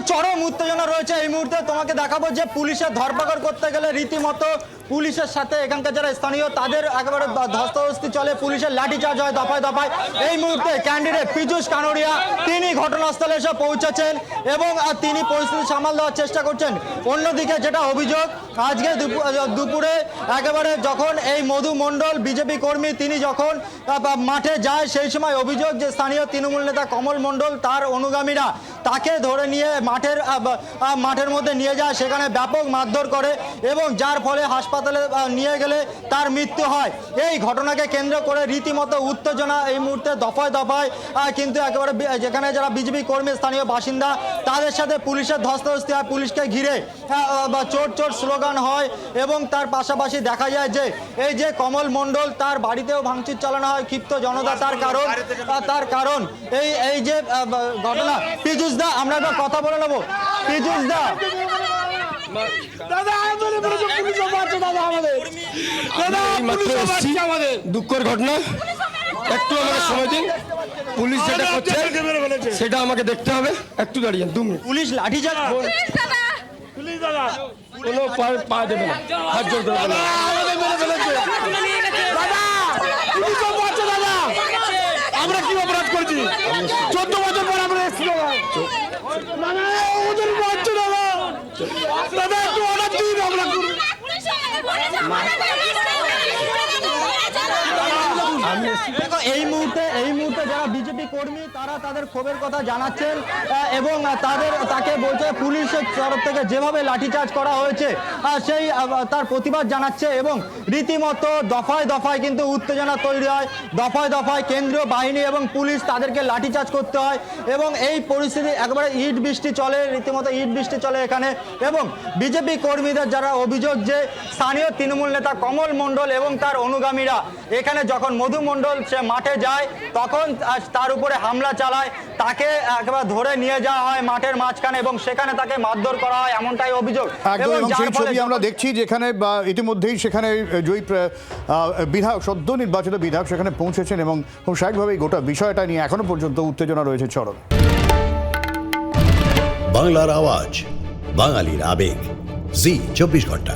চরম উত্তেজনা রয়েছে এই মুহূর্তে। তোমাকে দেখাবো যে পুলিশের ধরপাকড় করতে গেলে রীতিমতো পুলিশের সাথে এখানকার যারা স্থানীয় তাদের একেবারে ধস্তাধস্তি চলে, পুলিশের লাঠিচার্জ হয় দফায় দফায়। এই মুহূর্তে ক্যান্ডিডেট পীযূষ কানোরিয়া তিনি ঘটনাস্থলে এসে পৌঁছেছেন এবং তিনি পরিস্থিতি সামাল দেওয়ার চেষ্টা করছেন। অন্যদিকে যেটা অভিযোগ, আজকে দুপুরে একেবারে যখন এই মধু মণ্ডল বিজেপি কর্মী তিনি যখন মাঠে যায় সেই সময় অভিযোগ যে স্থানীয় তৃণমূল নেতা কমল মণ্ডল তার অনুগামীরা তাকে ধরে নিয়ে মাঠের মধ্যে নিয়ে যায়, সেখানে ব্যাপক মারধর করে এবং যার ফলে হাসপাতালে নিয়ে গেলে তার মৃত্যু হয়। এই ঘটনাকে কেন্দ্র করে রীতিমতো উত্তেজনা এই মুহূর্তে দফায় দফায়, কিন্তু একেবারে যেখানে যারা বিজেপি কর্মী স্থানীয় বাসিন্দা তাদের সাথে পুলিশের ধস্তাধস্তি হয়, পুলিশকে ঘিরে চোর চোর স্লোগান হয় এবং তার পাশাপাশি দেখা যায় যে এই যে কমল মণ্ডল তার বাড়িতেও ভাঙচুর চালানো হয় ক্ষিপ্ত জনতা। তার কারণ এই যে ঘটনা। পীযূষ দা, আমরা একবার কথা বলে নেবো। পীযূষ দা, দুঃখের ঘটনা, একটু আমাকে সময় দিন। পুলিশ যেটা করছে সেটা আমাকে দেখতে হবে। একটু দাঁড়িয়ে 2 মিনিট। পুলিশ লাঠিচার্জ কোনো পা দেবে না, হাত জোর দেবে না। আমরা কি অপরাধ করেছি? 14 বছর পর আমরা এসেছি ওদের বাচ্চা দাদা একটু অর্ডার দিন। আমরা এই মুহূর্তে যারা বিজেপি কর্মী তারা তাদের ক্ষোভের কথা জানাচ্ছেন এবং তাকে বলছে পুলিশের তরফ থেকে যেভাবে লাঠিচার্জ করা হয়েছে সেই তার প্রতিবাদ জানাচ্ছে এবং রীতিমতো দফায় দফায় কিন্তু উত্তেজনা তৈরি হয়। দফায় দফায় কেন্দ্রীয় বাহিনী এবং পুলিশ তাদেরকে লাঠিচার্জ করতে হয় এবং এই পরিস্থিতি একেবারে ইট বৃষ্টি চলে, রীতিমতো ইট বৃষ্টি চলে এখানে। এবং বিজেপি কর্মীদের যারা অভিযোগ যে স্থানীয় তৃণমূল নেতা কমল মণ্ডল এবং তার অনুগামীরা এখানে যখন মধু মণ্ডল সে মাঠে যায় তখন তার উপরে হামলা চালায়, তাকে একেবারে ধরে নিয়ে যাওয়া হয় মাঠের মাঝখানে এবং সেখানে তাকে মারধর করা হয়, এমনটাই অভিযোগ। এবং সেই ছবি আমরা দেখছি যেখানে ইতিমধ্যেই সেখানে জয়ী বিধায়ক, সদ্য নির্বাচিত বিধায়ক সেখানে পৌঁছেছেন এবং খুব স্বাভাবিকভাবেই গোটা বিষয়টা নিয়ে এখনো পর্যন্ত উত্তেজনা রয়েছে চরম। বাংলার আওয়াজ, বাঙালির আবেগ, জি 24 ঘন্টা।